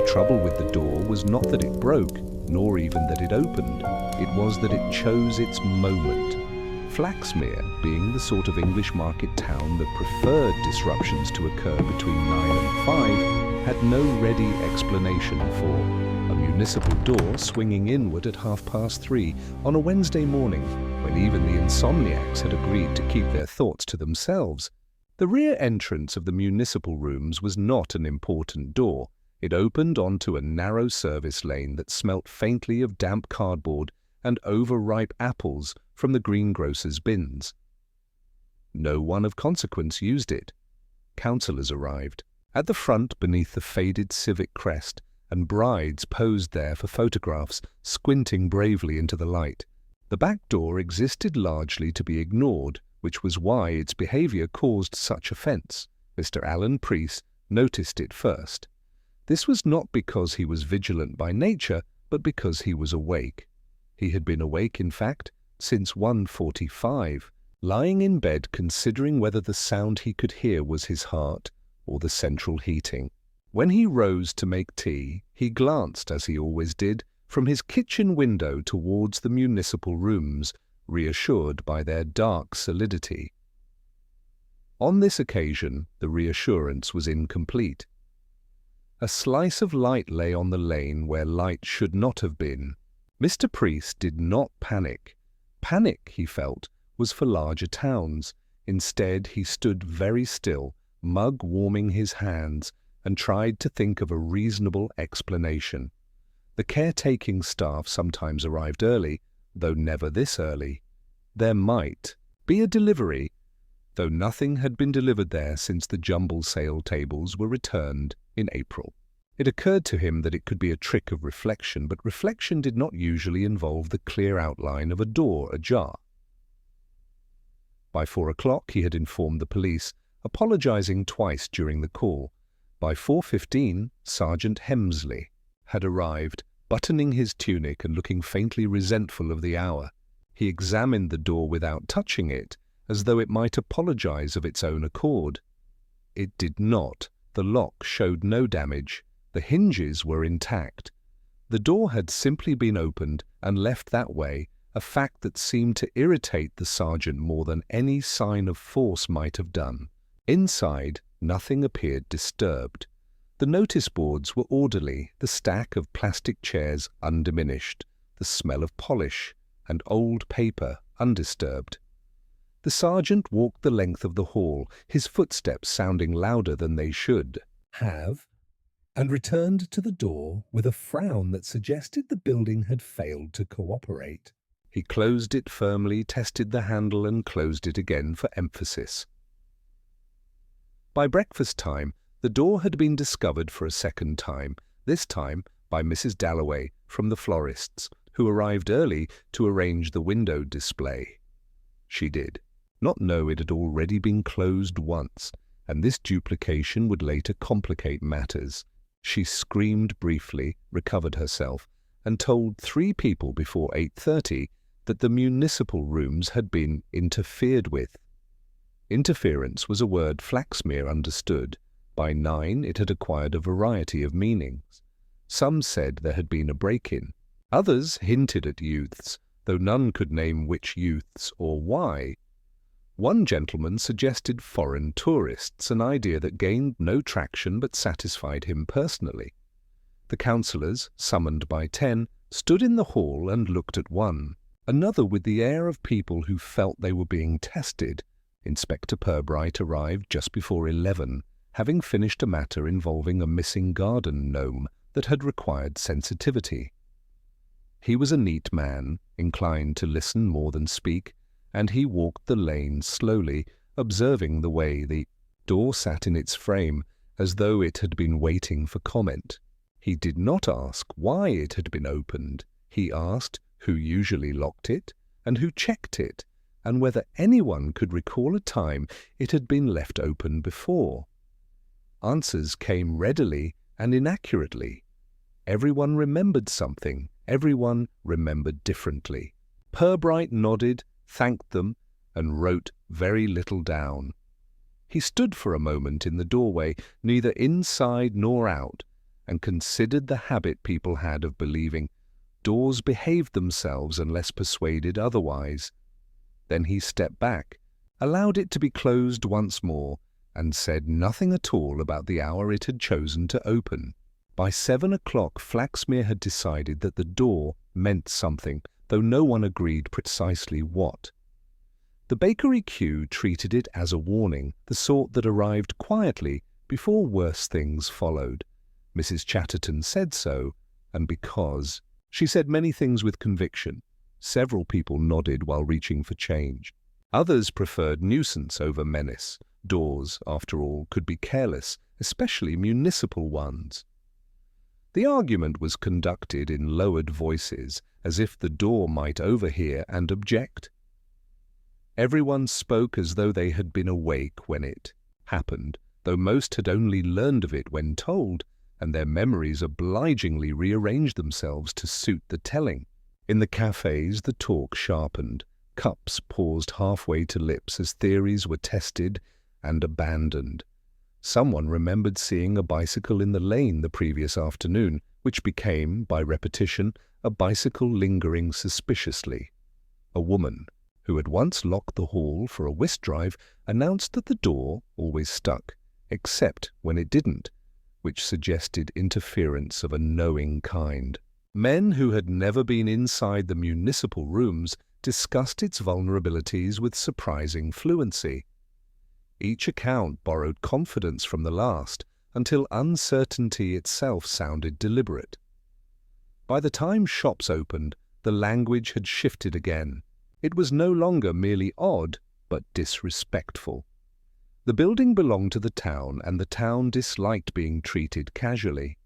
The trouble with the door was not that it broke, nor even that it opened. It was that it chose its moment. Flaxmere, being the sort of English market town that preferred disruptions to occur between 9 and 5, had no ready explanation for a municipal door swinging inward at 3:30 on a Wednesday morning, when even the insomniacs had agreed to keep their thoughts to themselves. The rear entrance of the municipal rooms was not an important door. It opened onto a narrow service lane that smelt faintly of damp cardboard and overripe apples from the greengrocer's bins. No one of consequence used it. Councillors arrived. At the front, beneath the faded civic crest, and brides posed there for photographs, squinting bravely into the light. The back door existed largely to be ignored, which was why its behaviour caused such offence. Mr. Alan Preece noticed it first. This was not because he was vigilant by nature, but because he was awake. He had been awake, in fact, since 1:45, lying in bed considering whether the sound he could hear was his heart or the central heating. When he rose to make tea, he glanced, as he always did, from his kitchen window towards the municipal rooms, reassured by their dark solidity. On this occasion, the reassurance was incomplete. A slice of light lay on the lane where light should not have been. Mr. Preece did not panic. Panic, he felt, was for larger towns. Instead, he stood very still, mug warming his hands, and tried to think of a reasonable explanation. The caretaking staff sometimes arrived early, though never this early. There might be a delivery, though nothing had been delivered there since the jumble sale tables were returned in April. It occurred to him that it could be a trick of reflection, but reflection did not usually involve the clear outline of a door ajar. By 4 o'clock he had informed the police, apologizing twice during the call. By 4:15, Sergeant Hemsley had arrived, buttoning his tunic and looking faintly resentful of the hour. He examined the door without touching it, as though it might apologize of its own accord. It did not. The lock showed no damage. The hinges were intact. The door had simply been opened and left that way, a fact that seemed to irritate the sergeant more than any sign of force might have done. Inside, nothing appeared disturbed. The notice boards were orderly, the stack of plastic chairs undiminished, the smell of polish and old paper undisturbed. The sergeant walked the length of the hall, his footsteps sounding louder than they should have, and returned to the door with a frown that suggested the building had failed to cooperate. He closed it firmly, tested the handle, and closed it again for emphasis. By breakfast time, the door had been discovered for a second time, this time by Mrs. Dalloway from the florist's, who arrived early to arrange the window display. She did not know it had already been closed once, and this duplication would later complicate matters. She screamed briefly, recovered herself, and told 3 people before 8:30 that the municipal rooms had been interfered with. Interference was a word Flaxmere understood. By 9 it had acquired a variety of meanings. Some said there had been a break-in. Others hinted at youths, though none could name which youths or why. One gentleman suggested foreign tourists, an idea that gained no traction but satisfied him personally. The councillors, summoned by 10, stood in the hall and looked at one. Another with the air of people who felt they were being tested. Inspector Purbright arrived just before 11, having finished a matter involving a missing garden gnome that had required sensitivity. He was a neat man, inclined to listen more than speak, and he walked the lane slowly, observing the way the door sat in its frame, as though it had been waiting for comment. He did not ask why it had been opened. He asked who usually locked it, and who checked it, and whether anyone could recall a time it had been left open before. Answers came readily and inaccurately. Everyone remembered something. Everyone remembered differently. Purbright nodded, thanked them, and wrote very little down. He stood for a moment in the doorway, neither inside nor out, and considered the habit people had of believing doors behaved themselves unless persuaded otherwise. Then he stepped back, allowed it to be closed once more, and said nothing at all about the hour it had chosen to open. By 7 o'clock, Flaxmere had decided that the door meant something, though no one agreed precisely what. The bakery queue treated it as a warning, the sort that arrived quietly before worse things followed. Mrs. Chatterton said so, and because. She said many things with conviction. Several people nodded while reaching for change. Others preferred nuisance over menace. Doors, after all, could be careless, especially municipal ones. The argument was conducted in lowered voices, as if the door might overhear and object. Everyone spoke as though they had been awake when it happened, though most had only learned of it when told, and their memories obligingly rearranged themselves to suit the telling. In the cafes the talk sharpened. Cups paused halfway to lips as theories were tested and abandoned. Someone remembered seeing a bicycle in the lane the previous afternoon, which became, by repetition, a bicycle lingering suspiciously. A woman, who had once locked the hall for a whist drive, announced that the door always stuck, except when it didn't, which suggested interference of a knowing kind. Men who had never been inside the municipal rooms discussed its vulnerabilities with surprising fluency. Each account borrowed confidence from the last, until uncertainty itself sounded deliberate. By the time shops opened, the language had shifted again. It was no longer merely odd, but disrespectful. The building belonged to the town, and the town disliked being treated casually.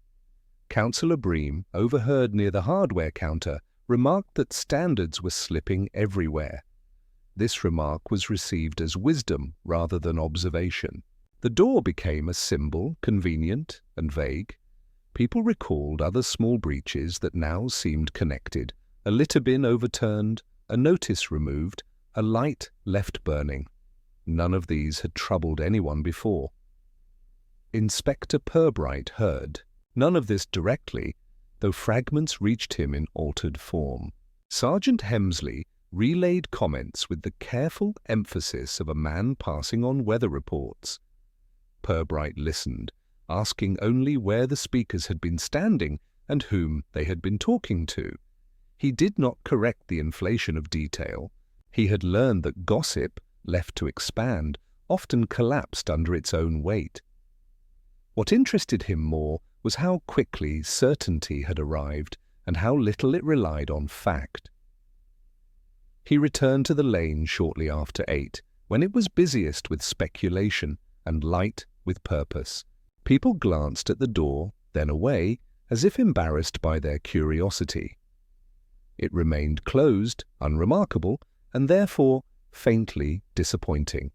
Councillor Bream, overheard near the hardware counter, remarked that standards were slipping everywhere. This remark was received as wisdom rather than observation. The door became a symbol, convenient and vague. People recalled other small breaches that now seemed connected: a litter bin overturned, a notice removed, a light left burning. None of these had troubled anyone before. Inspector Purbright heard none of this directly, though fragments reached him in altered form. Sergeant Hemsley relayed comments with the careful emphasis of a man passing on weather reports. Purbright listened, asking only where the speakers had been standing and whom they had been talking to. He did not correct the inflation of detail. He had learned that gossip, left to expand, often collapsed under its own weight. What interested him more was how quickly certainty had arrived and how little it relied on fact. He returned to the lane shortly after 8, when it was busiest with speculation and light with purpose. People glanced at the door, then away, as if embarrassed by their curiosity. It remained closed, unremarkable, and therefore faintly disappointing.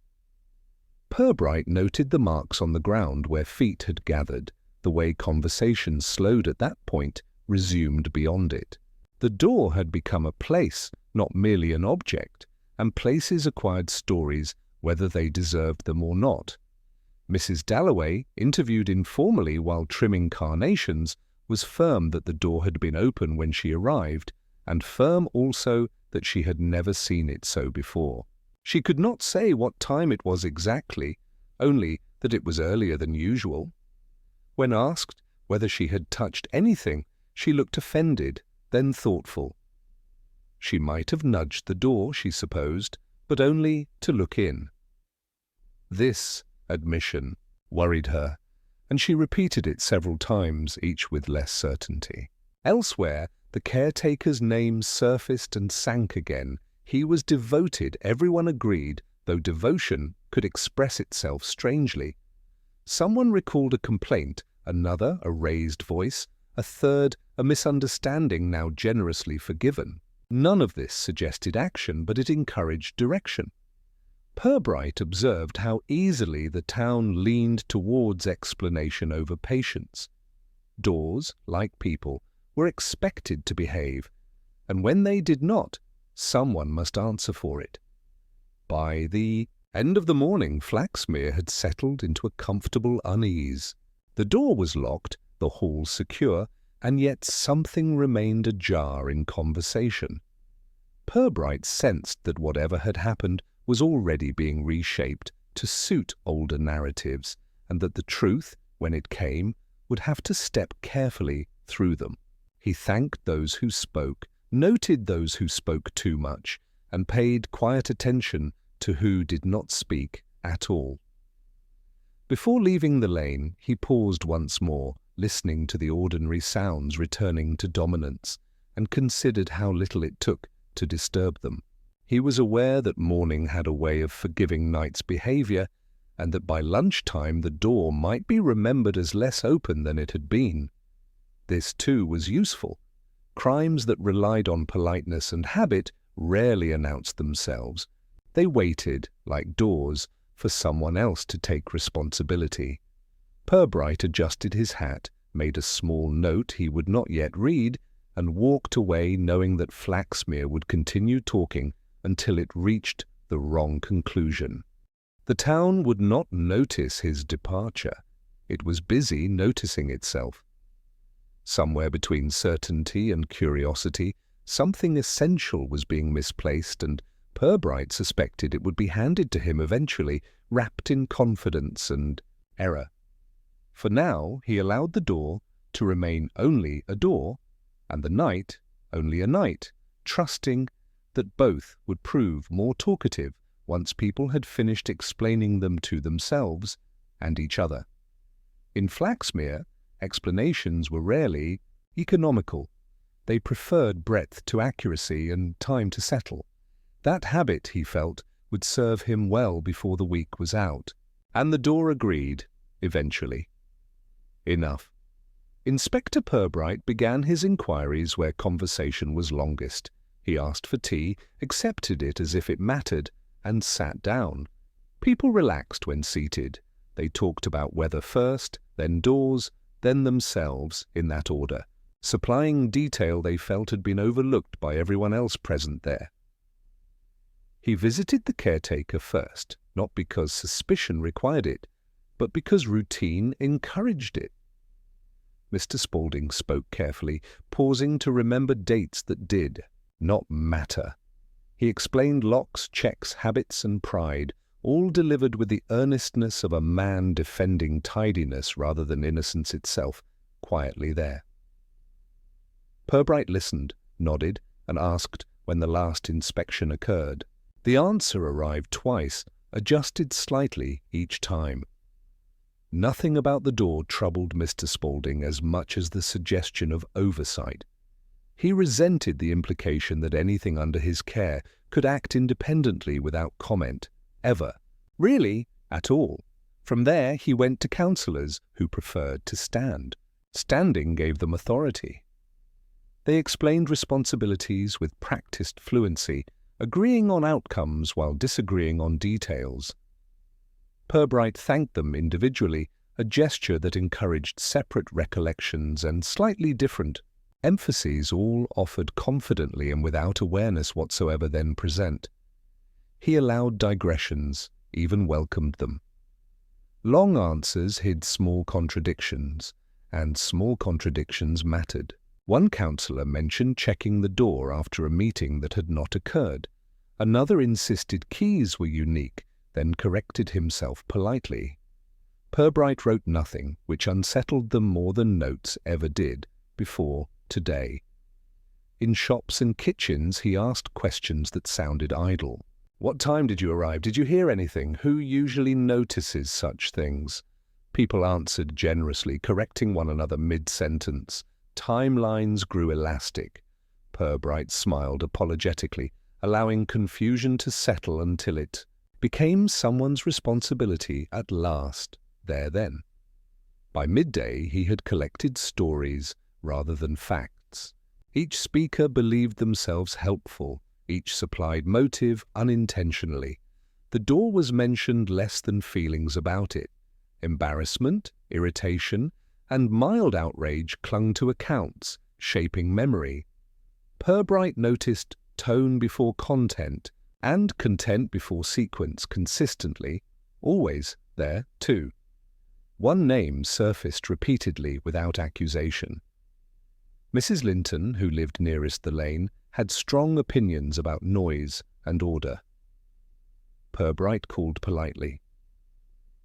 Purbright noted the marks on the ground where feet had gathered, the way conversation slowed at that point, resumed beyond it. The door had become a place, not merely an object, and places acquired stories whether they deserved them or not. Mrs. Dalloway, interviewed informally while trimming carnations, was firm that the door had been open when she arrived, and firm also that she had never seen it so before. She could not say what time it was exactly, only that it was earlier than usual. When asked whether she had touched anything, she looked offended, then thoughtful. She might have nudged the door, she supposed, but only to look in. This admission worried her, and she repeated it several times, each with less certainty. Elsewhere, the caretaker's name surfaced and sank again. He was devoted, everyone agreed, though devotion could express itself strangely. Someone recalled a complaint, another a raised voice, a third a misunderstanding now generously forgiven. None of this suggested action, but it encouraged direction. Purbright observed how easily the town leaned towards explanation over patience. Doors, like people, were expected to behave, and when they did not, someone must answer for it. By the end of the morning, Flaxmere had settled into a comfortable unease. The door was locked, the hall secure, and yet something remained ajar in conversation. Purbright sensed that whatever had happened was already being reshaped to suit older narratives, and that the truth, when it came, would have to step carefully through them. He thanked those who spoke, noted those who spoke too much, and paid quiet attention to who did not speak at all. Before leaving the lane, he paused once more, listening to the ordinary sounds returning to dominance, and considered how little it took to disturb them. He was aware that morning had a way of forgiving night's behavior, and that by lunchtime the door might be remembered as less open than it had been. This, too, was useful. Crimes that relied on politeness and habit rarely announced themselves. They waited, like doors, for someone else to take responsibility. Purbright adjusted his hat, made a small note he would not yet read, and walked away knowing that Flaxmere would continue talking until it reached the wrong conclusion. The town would not notice his departure. It was busy noticing itself. Somewhere between certainty and curiosity, something essential was being misplaced, and Purbright suspected it would be handed to him eventually, wrapped in confidence and error. For now, he allowed the door to remain only a door, and the night only a night, trusting that both would prove more talkative once people had finished explaining them to themselves and each other. In Flaxmere, explanations were rarely economical. They preferred breadth to accuracy and time to settle. That habit, he felt, would serve him well before the week was out. And the door agreed, eventually. Enough. Inspector Purbright began his inquiries where conversation was longest. He asked for tea, accepted it as if it mattered, and sat down. People relaxed when seated. They talked about weather first, then doors, then themselves, in that order, supplying detail they felt had been overlooked by everyone else present there. He visited the caretaker first, not because suspicion required it, but because routine encouraged it. Mr. Spaulding spoke carefully, pausing to remember dates that did not matter. He explained locks, checks, habits, and pride, all delivered with the earnestness of a man defending tidiness rather than innocence itself, quietly there. Purbright listened, nodded, and asked when the last inspection occurred. The answer arrived twice, adjusted slightly each time. Nothing about the door troubled Mr. Spaulding as much as the suggestion of oversight. He resented the implication that anything under his care could act independently without comment, ever, really, at all. From there he went to counsellors who preferred to stand. Standing gave them authority. They explained responsibilities with practiced fluency, agreeing on outcomes while disagreeing on details. Purbright thanked them individually, a gesture that encouraged separate recollections and slightly different emphases, all offered confidently and without awareness whatsoever then present. He allowed digressions, even welcomed them. Long answers hid small contradictions, and small contradictions mattered. One counsellor mentioned checking the door after a meeting that had not occurred. Another insisted keys were unique, then corrected himself politely. Purbright wrote nothing, which unsettled them more than notes ever did before today. In shops and kitchens he asked questions that sounded idle. What time did you arrive? Did you hear anything? Who usually notices such things? People answered generously, correcting one another mid-sentence. Timelines grew elastic. Purbright smiled apologetically, allowing confusion to settle until it became someone's responsibility at last, there then. By midday he had collected stories rather than facts. Each speaker believed themselves helpful, each supplied motive unintentionally. The door was mentioned less than feelings about it. Embarrassment, irritation, and mild outrage clung to accounts, shaping memory. Purbright noticed tone before content, and content before sequence consistently, always there too. One name surfaced repeatedly without accusation. Mrs. Linton, who lived nearest the lane, had strong opinions about noise and order. Purbright called politely.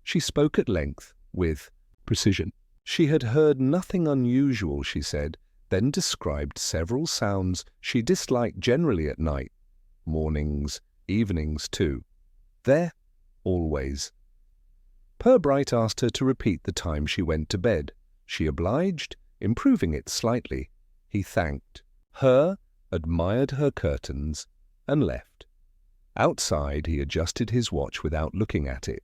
She spoke at length, with precision. She had heard nothing unusual, she said, then described several sounds she disliked generally at night, mornings, evenings too. There, always. Purbright asked her to repeat the time she went to bed. She obliged, improving it slightly. He thanked her, admired her curtains, and left. Outside, he adjusted his watch without looking at it.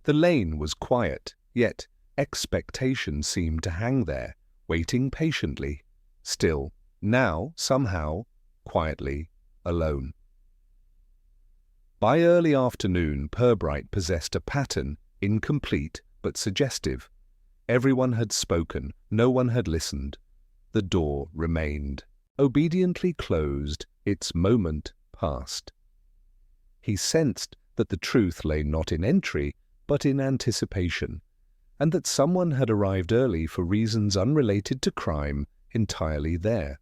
The lane was quiet, yet expectation seemed to hang there, waiting patiently, still, now, somehow, quietly, alone. By early afternoon, Purbright possessed a pattern, incomplete but suggestive. Everyone had spoken, no one had listened. The door remained, obediently closed, its moment passed. He sensed that the truth lay not in entry, but in anticipation, and that someone had arrived early for reasons unrelated to crime, entirely there.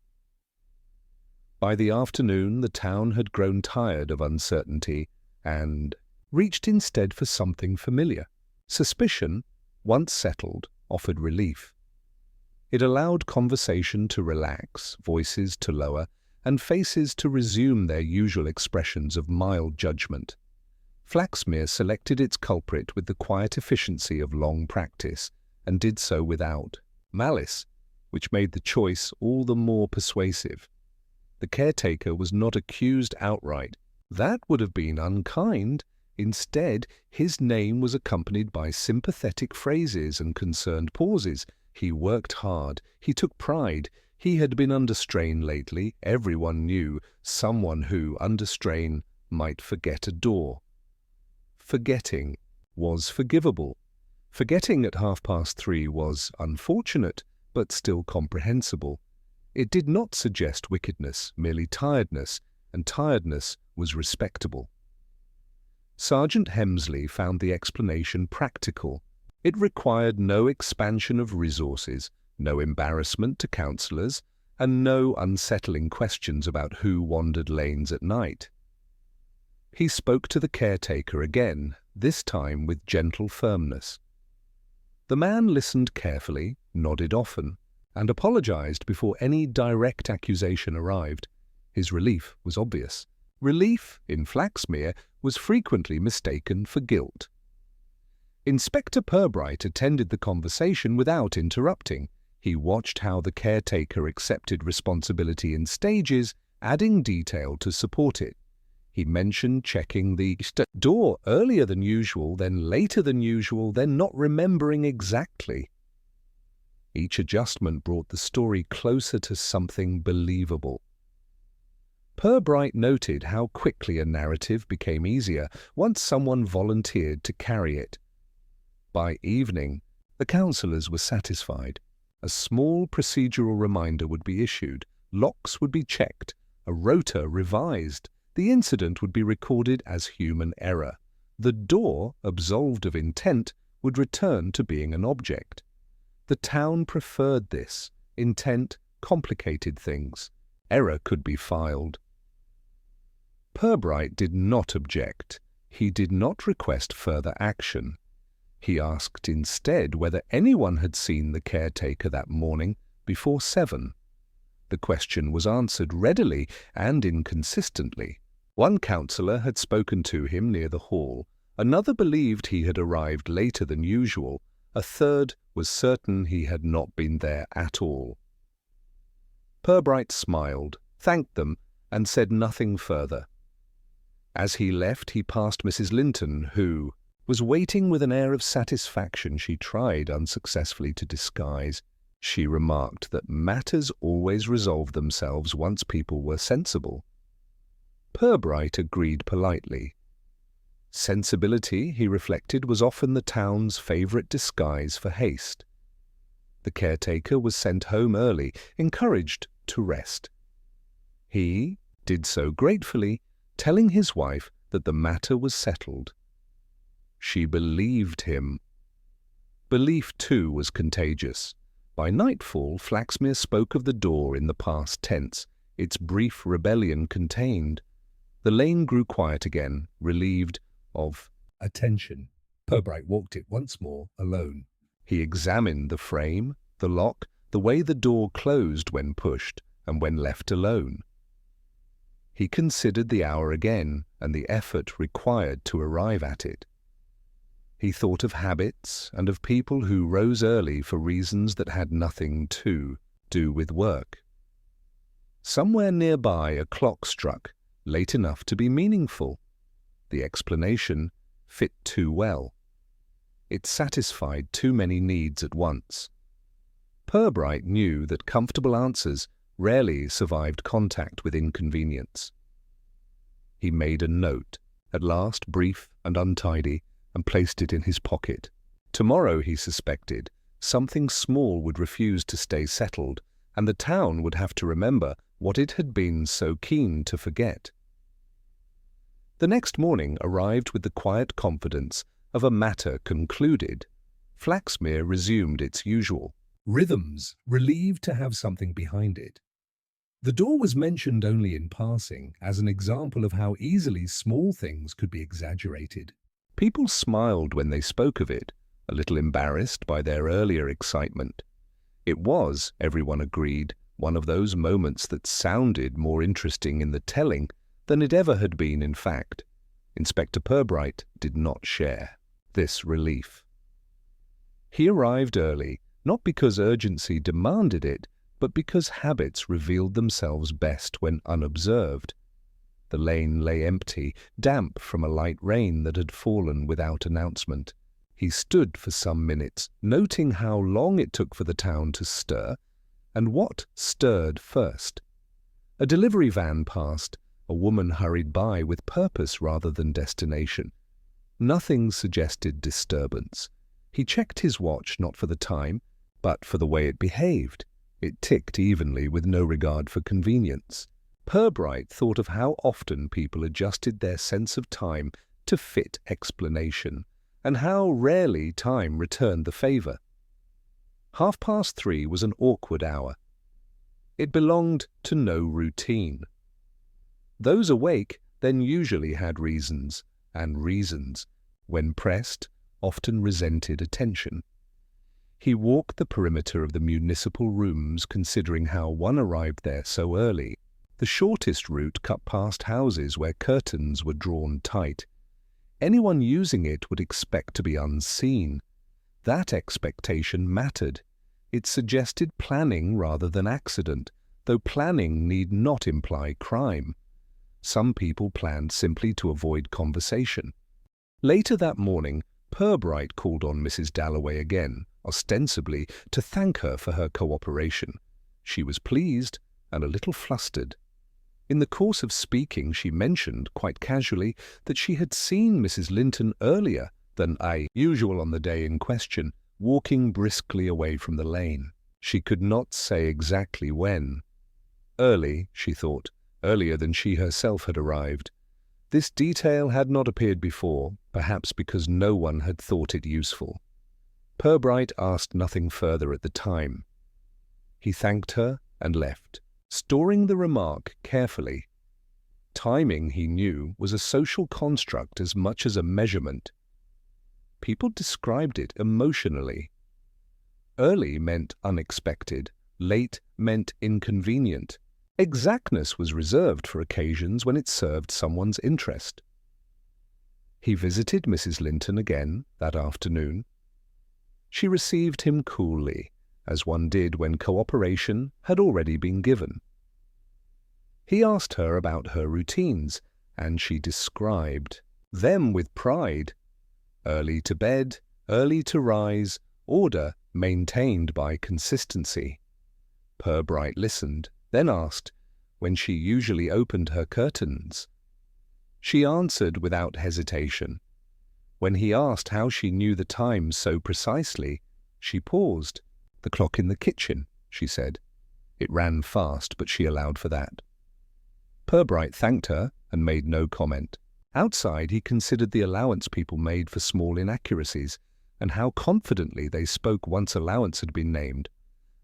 By the afternoon, the town had grown tired of uncertainty and reached instead for something familiar. Suspicion, once settled, offered relief. It allowed conversation to relax, voices to lower, and faces to resume their usual expressions of mild judgment. Flaxmere selected its culprit with the quiet efficiency of long practice, and did so without malice, which made the choice all the more persuasive. The caretaker was not accused outright. That would have been unkind. Instead, his name was accompanied by sympathetic phrases and concerned pauses. He worked hard. He took pride. He had been under strain lately. Everyone knew someone who, under strain, might forget a door. Forgetting was forgivable. Forgetting at 3:30 was unfortunate, but still comprehensible. It did not suggest wickedness, merely tiredness, and tiredness was respectable. Sergeant Hemsley found the explanation practical. It required no expansion of resources, no embarrassment to counsellors, and no unsettling questions about who wandered lanes at night. He spoke to the caretaker again, this time with gentle firmness. The man listened carefully, nodded often, and apologized before any direct accusation arrived. His relief was obvious. Relief, in Flaxmere, was frequently mistaken for guilt. Inspector Purbright attended the conversation without interrupting. He watched how the caretaker accepted responsibility in stages, adding detail to support it. He mentioned checking the door earlier than usual, then later than usual, then not remembering exactly. Each adjustment brought the story closer to something believable. Purbright noted how quickly a narrative became easier once someone volunteered to carry it. By evening, the counsellors were satisfied. A small procedural reminder would be issued, locks would be checked, a rota revised, the incident would be recorded as human error. The door, absolved of intent, would return to being an object. The town preferred this. Intent complicated things. Error could be filed. Purbright did not object. He did not request further action. He asked instead whether anyone had seen the caretaker that morning before 7. The question was answered readily and inconsistently. One counsellor had spoken to him near the hall. Another believed he had arrived later than usual. A third was certain he had not been there at all. Purbright smiled, thanked them, and said nothing further. As he left, he passed Mrs. Linton, who was waiting with an air of satisfaction she tried unsuccessfully to disguise. She remarked that matters always resolved themselves once people were sensible. Purbright agreed politely. Sensibility, he reflected, was often the town's favourite disguise for haste. The caretaker was sent home early, encouraged to rest. He did so gratefully, telling his wife that the matter was settled. She believed him. Belief, too, was contagious. By nightfall, Flaxmere spoke of the door in the past tense, its brief rebellion contained. The lane grew quiet again, relieved of attention. Purbright walked it once more, alone. He examined the frame, the lock, the way the door closed when pushed and when left alone. He considered the hour again and the effort required to arrive at it. He thought of habits and of people who rose early for reasons that had nothing to do with work. Somewhere nearby a clock struck, late enough to be meaningful. The explanation fit too well. It satisfied too many needs at once. Purbright knew that comfortable answers rarely survived contact with inconvenience. He made a note, at last brief and untidy, and placed it in his pocket. Tomorrow, he suspected, something small would refuse to stay settled, and the town would have to remember what it had been so keen to forget. The next morning arrived with the quiet confidence of a matter concluded. Flaxmere resumed its usual rhythms, relieved to have something behind it. The door was mentioned only in passing, as an example of how easily small things could be exaggerated. People smiled when they spoke of it, a little embarrassed by their earlier excitement. It was, everyone agreed, one of those moments that sounded more interesting in the telling than it ever had been in fact. Inspector Purbright did not share this relief. He arrived early, not because urgency demanded it, but because habits revealed themselves best when unobserved. The lane lay empty, damp from a light rain that had fallen without announcement. He stood for some minutes, noting how long it took for the town to stir, and what stirred first. A delivery van passed. A woman hurried by with purpose rather than destination. Nothing suggested disturbance. He checked his watch not for the time, but for the way it behaved. It ticked evenly with no regard for convenience. Purbright thought of how often people adjusted their sense of time to fit explanation, and how rarely time returned the favour. 3:30 was an awkward hour. It belonged to no routine. Those awake then usually had reasons, and reasons, when pressed, often resented attention. He walked the perimeter of the municipal rooms, considering how one arrived there so early. The shortest route cut past houses where curtains were drawn tight. Anyone using it would expect to be unseen. That expectation mattered. It suggested planning rather than accident, though planning need not imply crime. Some people planned simply to avoid conversation. Later that morning, Purbright called on Mrs. Dalloway again, ostensibly to thank her for her cooperation. She was pleased and a little flustered. In the course of speaking, she mentioned, quite casually, that she had seen Mrs. Linton earlier than usual on the day in question, walking briskly away from the lane. She could not say exactly when. Early, she thought, earlier than she herself had arrived. This detail had not appeared before, perhaps because no one had thought it useful. Purbright asked nothing further at the time. He thanked her and left, storing the remark carefully. Timing, he knew, was a social construct as much as a measurement. People described it emotionally. Early meant unexpected, late meant inconvenient. Exactness was reserved for occasions when it served someone's interest. He visited Mrs. Linton again that afternoon. She received him coolly, as one did when cooperation had already been given. He asked her about her routines, and she described them with pride. Early to bed, early to rise, order maintained by consistency. Purbright listened, then asked when she usually opened her curtains. She answered without hesitation. When he asked how she knew the time so precisely, she paused. "The clock in the kitchen," she said. It ran fast, but she allowed for that. Purbright thanked her and made no comment. Outside, he considered the allowance people made for small inaccuracies, and how confidently they spoke once allowance had been named.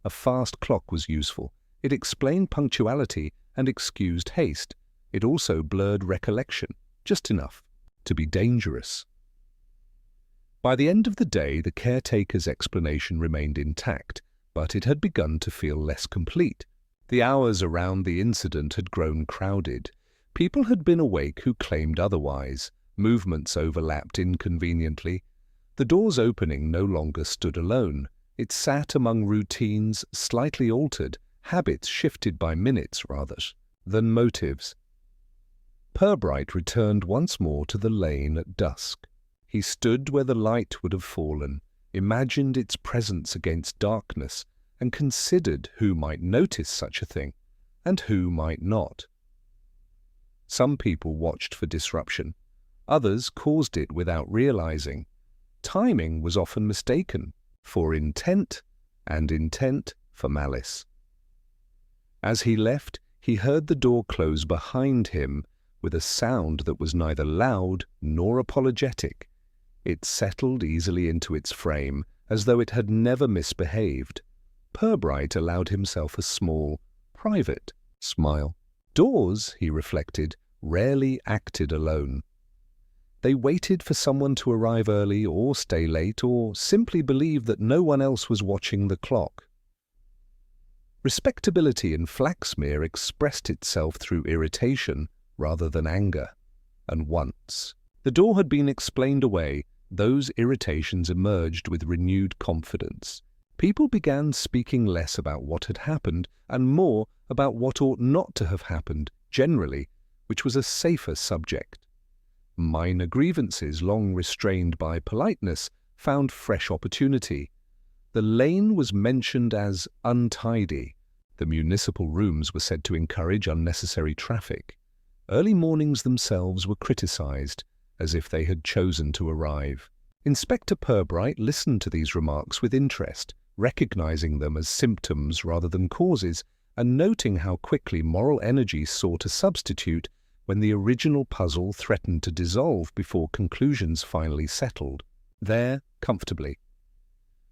A fast clock was useful. It explained punctuality and excused haste. It also blurred recollection, just enough to be dangerous. By the end of the day, the caretaker's explanation remained intact, but it had begun to feel less complete. The hours around the incident had grown crowded. People had been awake who claimed otherwise. Movements overlapped inconveniently. The door's opening no longer stood alone. It sat among routines slightly altered, habits shifted by minutes rather than motives. Purbright returned once more to the lane at dusk. He stood where the light would have fallen, imagined its presence against darkness, and considered who might notice such a thing, and who might not. Some people watched for disruption. Others caused it without realizing. Timing was often mistaken for intent, and intent for malice. As he left, he heard the door close behind him with a sound that was neither loud nor apologetic. It settled easily into its frame, as though it had never misbehaved. Purbright allowed himself a small, private smile. Doors, he reflected, rarely acted alone. They waited for someone to arrive early or stay late, or simply believed that no one else was watching the clock. Respectability in Flaxmere expressed itself through irritation rather than anger, and once the door had been explained away, those irritations emerged with renewed confidence. People began speaking less about what had happened and more about what ought not to have happened, generally, which was a safer subject. Minor grievances, long restrained by politeness, found fresh opportunity. The lane was mentioned as untidy. The municipal rooms were said to encourage unnecessary traffic. Early mornings themselves were criticized, as if they had chosen to arrive. Inspector Purbright listened to these remarks with interest, recognizing them as symptoms rather than causes, and noting how quickly moral energy sought a substitute when the original puzzle threatened to dissolve before conclusions finally settled. There, comfortably.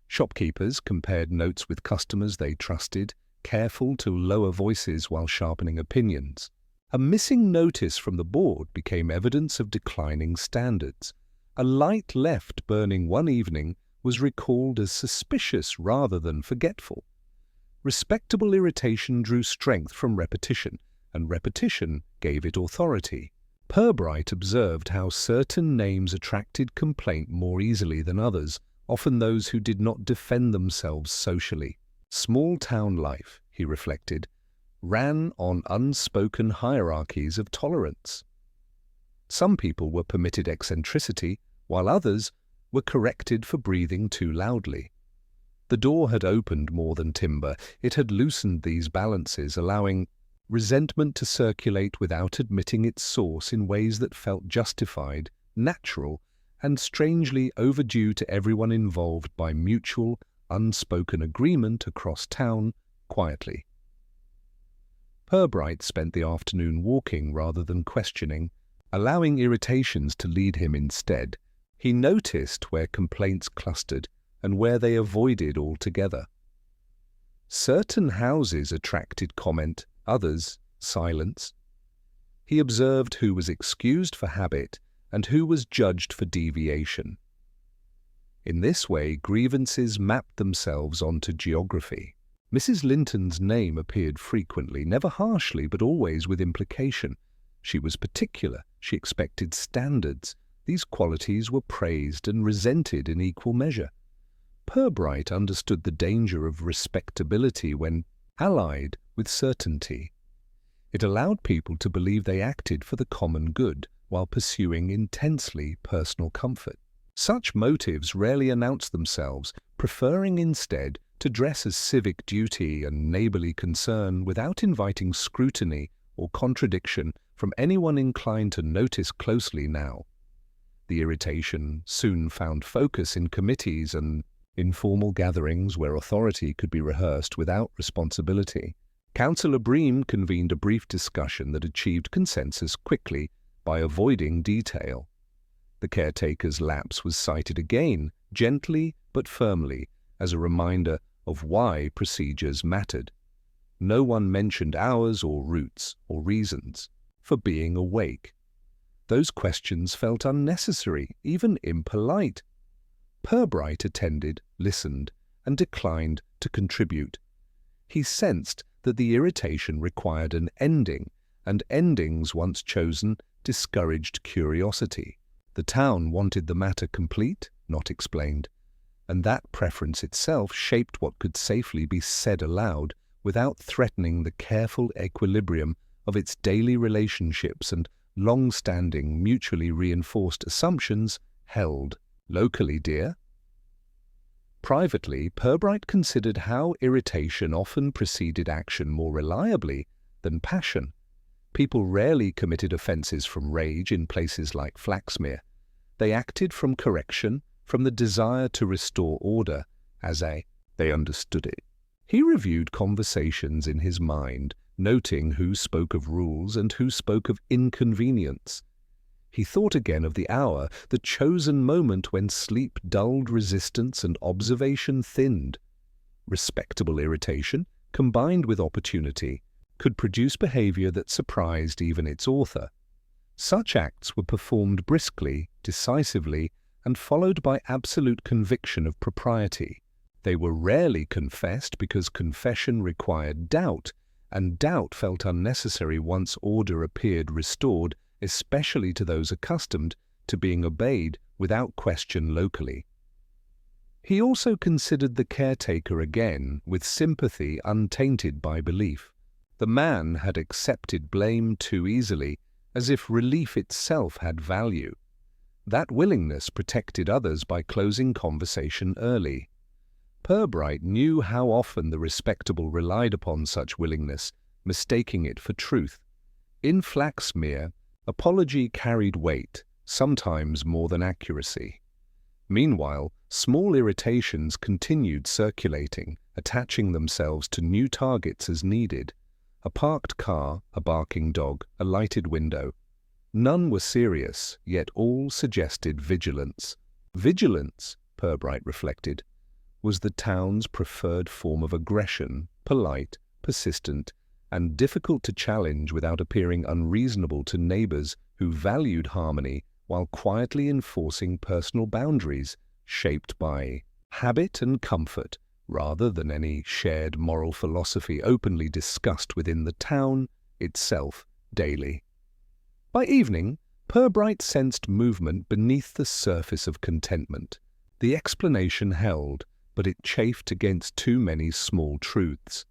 Shopkeepers compared notes with customers they trusted, careful to lower voices while sharpening opinions. A missing notice from the board became evidence of declining standards. A light left burning one evening was recalled as suspicious rather than forgetful. Respectable irritation drew strength from repetition, and repetition gave it authority. Purbright observed how certain names attracted complaint more easily than others, often those who did not defend themselves socially. Small-town life, he reflected, ran on unspoken hierarchies of tolerance. Some people were permitted eccentricity, while others were corrected for breathing too loudly. The door had opened more than timber. It had loosened these balances, allowing resentment to circulate without admitting its source in ways that felt justified, natural, and strangely overdue to everyone involved by mutual, unspoken agreement across town, quietly. Purbright spent the afternoon walking rather than questioning, allowing irritations to lead him instead. He noticed where complaints clustered and where they avoided altogether. Certain houses attracted comment, others silence. He observed who was excused for habit and who was judged for deviation. In this way, grievances mapped themselves onto geography. Mrs. Linton's name appeared frequently, never harshly, but always with implication. She was particular. She expected standards. These qualities were praised and resented in equal measure. Purbright understood the danger of respectability when allied with certainty. It allowed people to believe they acted for the common good while pursuing intensely personal comfort. Such motives rarely announced themselves, preferring instead to dress as civic duty and neighborly concern without inviting scrutiny or contradiction from anyone inclined to notice closely now. The irritation soon found focus in committees and informal gatherings where authority could be rehearsed without responsibility. Councillor Bream convened a brief discussion that achieved consensus quickly by avoiding detail. The caretaker's lapse was cited again, gently but firmly, as a reminder of why procedures mattered. No one mentioned hours or routes or reasons for being awake. Those questions felt unnecessary, even impolite. Purbright attended, listened, and declined to contribute. He sensed that the irritation required an ending, and endings, once chosen, discouraged curiosity. The town wanted the matter complete, not explained, and that preference itself shaped what could safely be said aloud without threatening the careful equilibrium of its daily relationships and long-standing, mutually reinforced assumptions held. Locally, dear? Privately, Purbright considered how irritation often preceded action more reliably than passion. People rarely committed offences from rage in places like Flaxmere. They acted from correction, from the desire to restore order, they understood it. He reviewed conversations in his mind, noting who spoke of rules and who spoke of inconvenience. He thought again of the hour, the chosen moment when sleep dulled resistance and observation thinned. Respectable irritation, combined with opportunity, could produce behavior that surprised even its author. Such acts were performed briskly, decisively, and followed by absolute conviction of propriety. They were rarely confessed because confession required doubt, and doubt felt unnecessary once order appeared restored, especially to those accustomed to being obeyed without question locally. He also considered the caretaker again with sympathy untainted by belief. The man had accepted blame too easily, as if relief itself had value. That willingness protected others by closing conversation early. Purbright knew how often the respectable relied upon such willingness, mistaking it for truth. In Flaxmere, apology carried weight, sometimes more than accuracy. Meanwhile, small irritations continued circulating, attaching themselves to new targets as needed. A parked car, a barking dog, a lighted window. None were serious, yet all suggested vigilance. Vigilance, Purbright reflected, was the town's preferred form of aggression, polite, persistent, and difficult to challenge without appearing unreasonable to neighbors who valued harmony while quietly enforcing personal boundaries shaped by habit and comfort rather than any shared moral philosophy openly discussed within the town itself daily. By evening, Purbright sensed movement beneath the surface of contentment. The explanation held, but it chafed against too many small truths.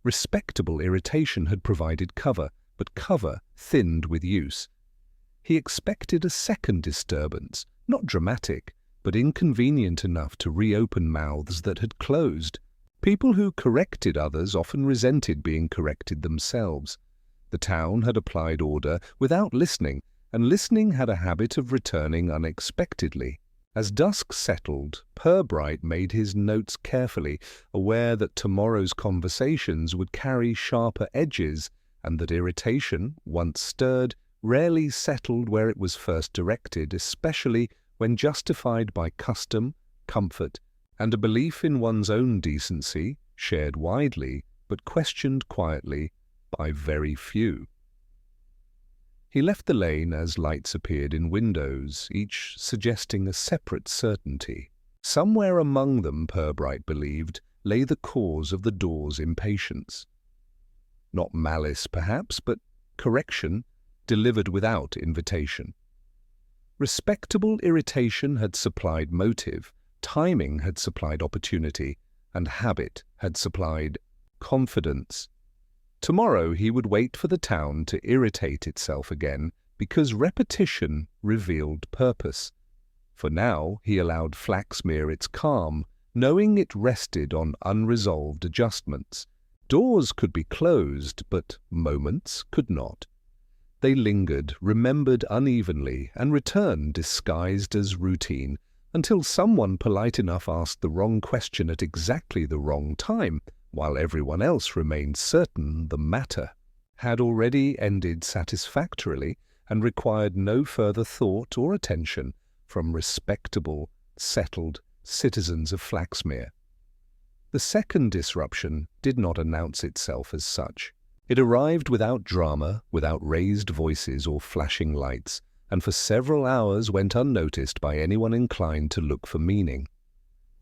Respectable irritation had provided cover, but cover thinned with use. He expected a second disturbance, not dramatic, but inconvenient enough to reopen mouths that had closed. People who corrected others often resented being corrected themselves. The town had applied order without listening, and listening had a habit of returning unexpectedly. As dusk settled, Purbright made his notes carefully, aware that tomorrow's conversations would carry sharper edges and that irritation, once stirred, rarely settled where it was first directed, especially when justified by custom, comfort, and a belief in one's own decency, shared widely but questioned quietly by very few. He left the lane as lights appeared in windows, each suggesting a separate certainty. Somewhere among them, Purbright believed, lay the cause of the door's impatience. Not malice, perhaps, but correction delivered without invitation. Respectable irritation had supplied motive, timing had supplied opportunity, and habit had supplied confidence. Tomorrow he would wait for the town to irritate itself again, because repetition revealed purpose. For now he allowed Flaxmere its calm, knowing it rested on unresolved adjustments. Doors could be closed, but moments could not. They lingered, remembered unevenly, and returned disguised as routine, until someone polite enough asked the wrong question at exactly the wrong time, while everyone else remained certain the matter had already ended satisfactorily and required no further thought or attention from respectable, settled citizens of Flaxmere. The second disruption did not announce itself as such. It arrived without drama, without raised voices or flashing lights, and for several hours went unnoticed by anyone inclined to look for meaning.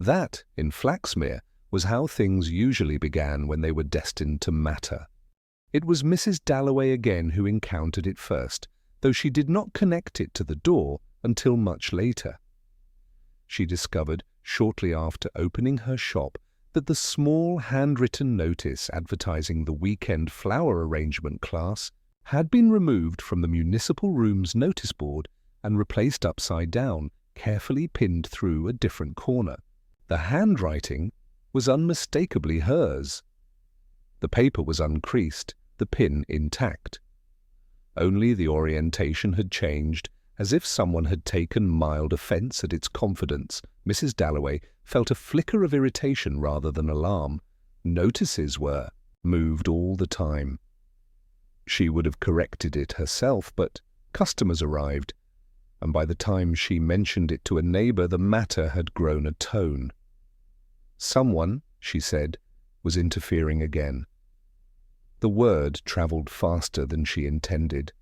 That, in Flaxmere, was how things usually began when they were destined to matter. It was Mrs. Dalloway again who encountered it first, though she did not connect it to the door until much later. She discovered, shortly after opening her shop, that the small handwritten notice advertising the weekend flower arrangement class had been removed from the municipal room's notice board and replaced upside down, carefully pinned through a different corner. The handwriting was unmistakably hers. The paper was uncreased, the pin intact. Only the orientation had changed, as if someone had taken mild offence at its confidence. Mrs. Dalloway felt a flicker of irritation rather than alarm. Notices were moved all the time. She would have corrected it herself, but customers arrived, and by the time she mentioned it to a neighbour, the matter had grown a tone. Someone, she said, was interfering again. The word travelled faster than she intended.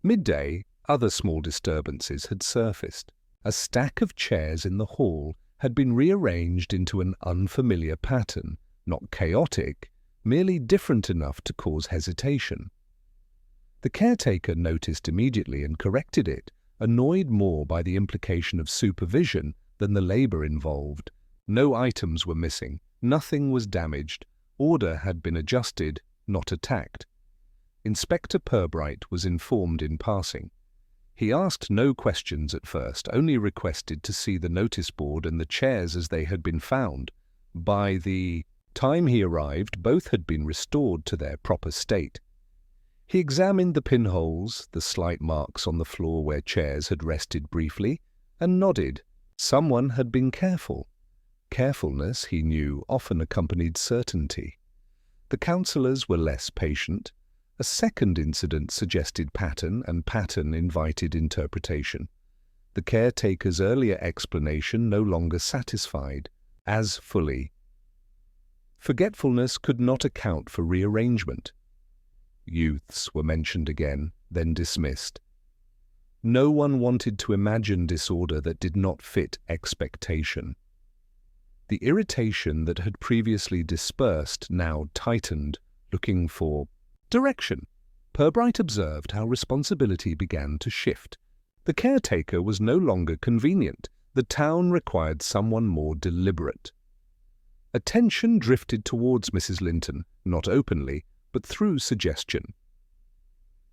Midday, other small disturbances had surfaced. A stack of chairs in the hall had been rearranged into an unfamiliar pattern, not chaotic, merely different enough to cause hesitation. The caretaker noticed immediately and corrected it, annoyed more by the implication of supervision than the labour involved. No items were missing, nothing was damaged, order had been adjusted, not attacked. Inspector Purbright was informed in passing. He asked no questions at first, only requested to see the notice board and the chairs as they had been found. By the time he arrived, both had been restored to their proper state. He examined the pinholes, the slight marks on the floor where chairs had rested briefly, and nodded. Someone had been careful. Carefulness, he knew, often accompanied certainty. The councillors were less patient. A second incident suggested pattern, and pattern invited interpretation. The caretaker's earlier explanation no longer satisfied, as fully. Forgetfulness could not account for rearrangement. Youths were mentioned again, then dismissed. No one wanted to imagine disorder that did not fit expectation. The irritation that had previously dispersed now tightened, looking for direction. Purbright observed how responsibility began to shift. The caretaker was no longer convenient. The town required someone more deliberate. Attention drifted towards Mrs. Linton, not openly, but through suggestion.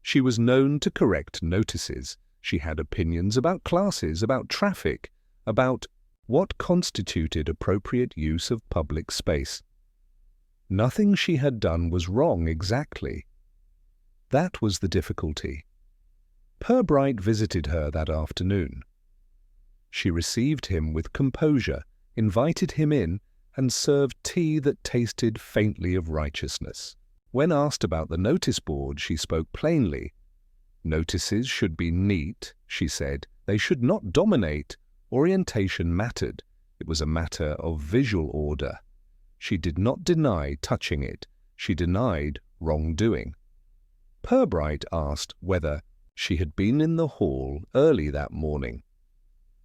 She was known to correct notices. She had opinions about classes, about traffic, about what constituted appropriate use of public space. Nothing she had done was wrong exactly. That was the difficulty. Purbright visited her that afternoon. She received him with composure, invited him in, and served tea that tasted faintly of righteousness. When asked about the notice board, she spoke plainly. Notices should be neat, she said. They should not dominate. Orientation mattered. It was a matter of visual order. She did not deny touching it. She denied wrongdoing. Purbright asked whether she had been in the hall early that morning.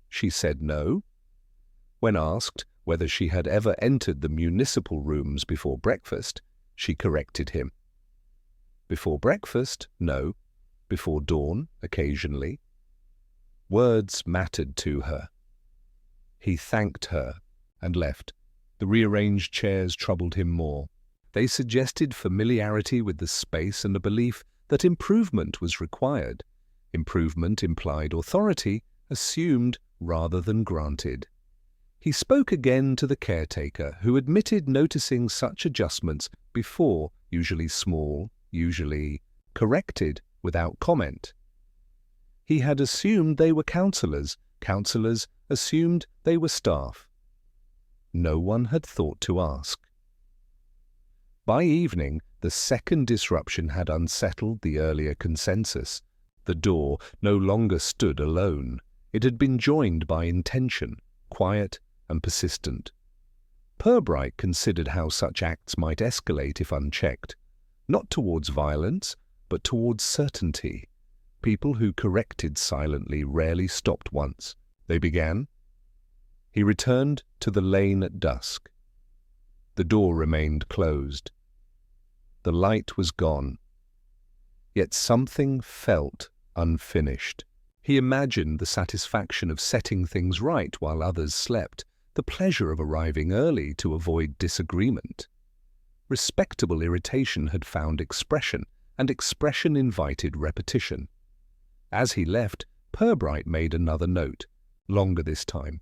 She said no. When asked whether she had ever entered the municipal rooms before breakfast, she corrected him. Before breakfast, no. Before dawn, occasionally. Words mattered to her. He thanked her and left. The rearranged chairs troubled him more. They suggested familiarity with the space and a belief that improvement was required. Improvement implied authority, assumed rather than granted. He spoke again to the caretaker, who admitted noticing such adjustments before, usually small, usually corrected without comment. He had assumed they were councillors. Councillors assumed they were staff. No one had thought to ask. By evening, the second disruption had unsettled the earlier consensus. The door no longer stood alone. It had been joined by intention, quiet and persistent. Purbright considered how such acts might escalate if unchecked, not towards violence, but towards certainty. People who corrected silently rarely stopped once. They began. He returned to the lane at dusk. The door remained closed. The light was gone. Yet something felt unfinished. He imagined the satisfaction of setting things right while others slept, the pleasure of arriving early to avoid disagreement. Respectable irritation had found expression, and expression invited repetition. As he left, Purbright made another note, longer this time.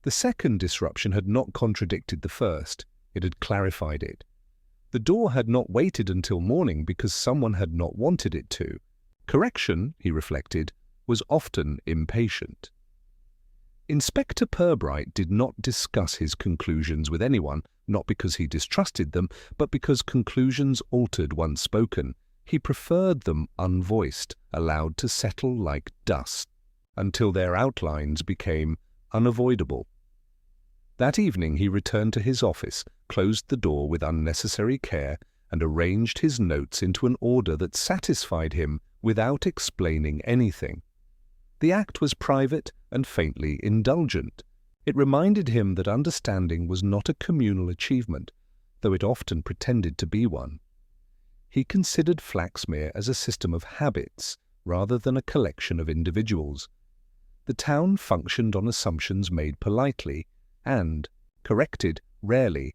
The second disruption had not contradicted the first, it had clarified it. The door had not waited until morning because someone had not wanted it to. Correction, he reflected, was often impatient. Inspector Purbright did not discuss his conclusions with anyone, not because he distrusted them, but because conclusions altered once spoken. He preferred them unvoiced, allowed to settle like dust, until their outlines became unavoidable. That evening he returned to his office, closed the door with unnecessary care, and arranged his notes into an order that satisfied him without explaining anything. The act was private and faintly indulgent. It reminded him that understanding was not a communal achievement, though it often pretended to be one. He considered Flaxmere as a system of habits rather than a collection of individuals. The town functioned on assumptions made politely and, corrected rarely.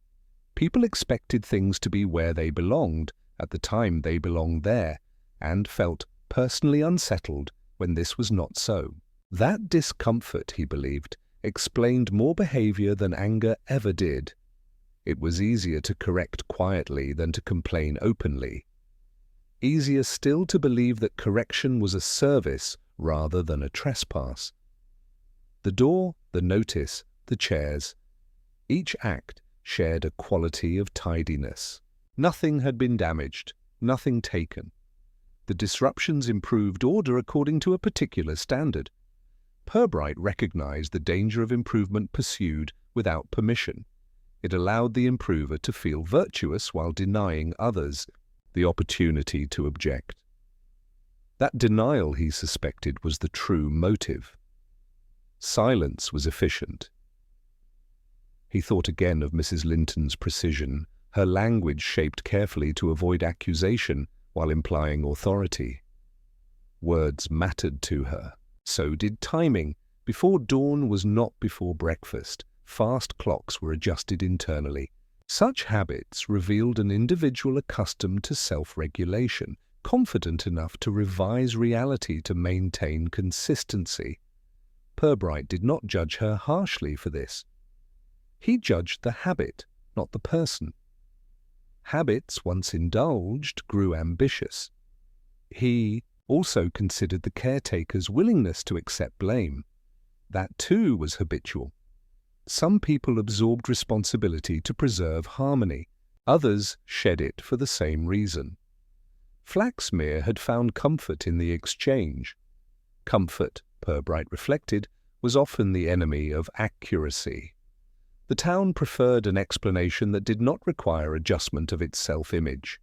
People expected things to be where they belonged, at the time they belonged there, and felt personally unsettled when this was not so. That discomfort, he believed, explained more behavior than anger ever did. It was easier to correct quietly than to complain openly. Easier still to believe that correction was a service rather than a trespass. The door, the notice, the chairs, each act shared a quality of tidiness. Nothing had been damaged, nothing taken. The disruptions improved order according to a particular standard. Purbright recognized the danger of improvement pursued without permission. It allowed the improver to feel virtuous while denying others the opportunity to object. That denial, he suspected, was the true motive. Silence was efficient. He thought again of Mrs. Linton's precision, her language shaped carefully to avoid accusation while implying authority. Words mattered to her. So did timing. Before dawn was not before breakfast. Fast clocks were adjusted internally. Such habits revealed an individual accustomed to self-regulation, confident enough to revise reality to maintain consistency. Purbright did not judge her harshly for this. He judged the habit, not the person. Habits, once indulged, grew ambitious. He also considered the caretaker's willingness to accept blame. That too was habitual. Some people absorbed responsibility to preserve harmony. Others shed it for the same reason. Flaxmere had found comfort in the exchange. Comfort, Purbright reflected, was often the enemy of accuracy. The town preferred an explanation that did not require adjustment of its self-image.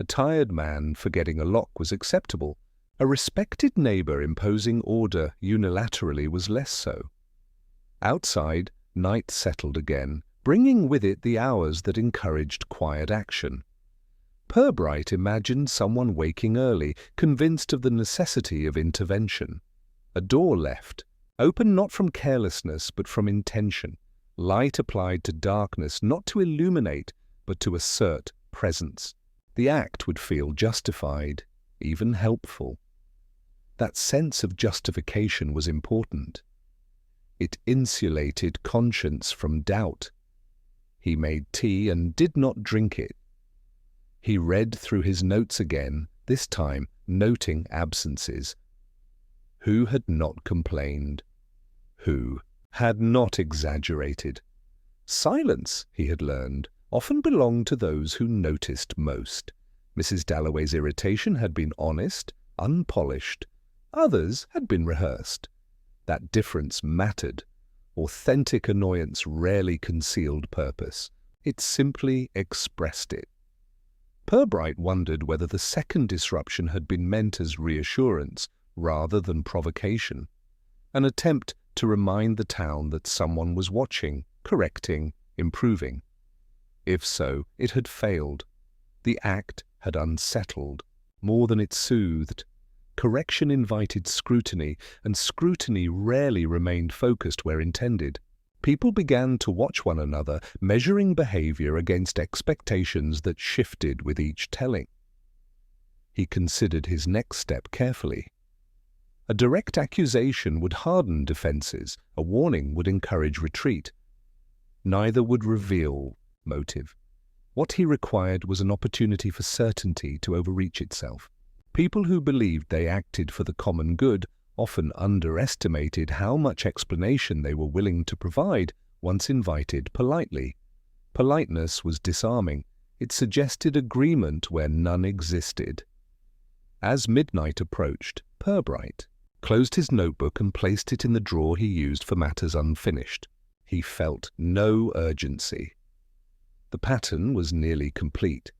A tired man forgetting a lock was acceptable. A respected neighbor imposing order unilaterally was less so. Outside, night settled again, bringing with it the hours that encouraged quiet action. Purbright imagined someone waking early, convinced of the necessity of intervention. A door left, open not from carelessness but from intention. Light applied to darkness, not to illuminate, but to assert presence. The act would feel justified, even helpful. That sense of justification was important. It insulated conscience from doubt. He made tea and did not drink it. He read through his notes again, this time noting absences. Who had not complained? Who had not exaggerated? Silence, he had learned, often belonged to those who noticed most. Mrs. Dalloway's irritation had been honest, unpolished. Others had been rehearsed. That difference mattered. Authentic annoyance rarely concealed purpose. It simply expressed it. Purbright wondered whether the second disruption had been meant as reassurance rather than provocation, an attempt to remind the town that someone was watching, correcting, improving. If so, it had failed. The act had unsettled more than it soothed. Correction invited scrutiny, and scrutiny rarely remained focused where intended. People began to watch one another, measuring behavior against expectations that shifted with each telling. He considered his next step carefully. A direct accusation would harden defenses, a warning would encourage retreat. Neither would reveal motive. What he required was an opportunity for certainty to overreach itself. People who believed they acted for the common good often underestimated how much explanation they were willing to provide once invited politely. Politeness was disarming. It suggested agreement where none existed. As midnight approached, Purbright closed his notebook and placed it in the drawer he used for matters unfinished. He felt no urgency. The pattern was nearly complete.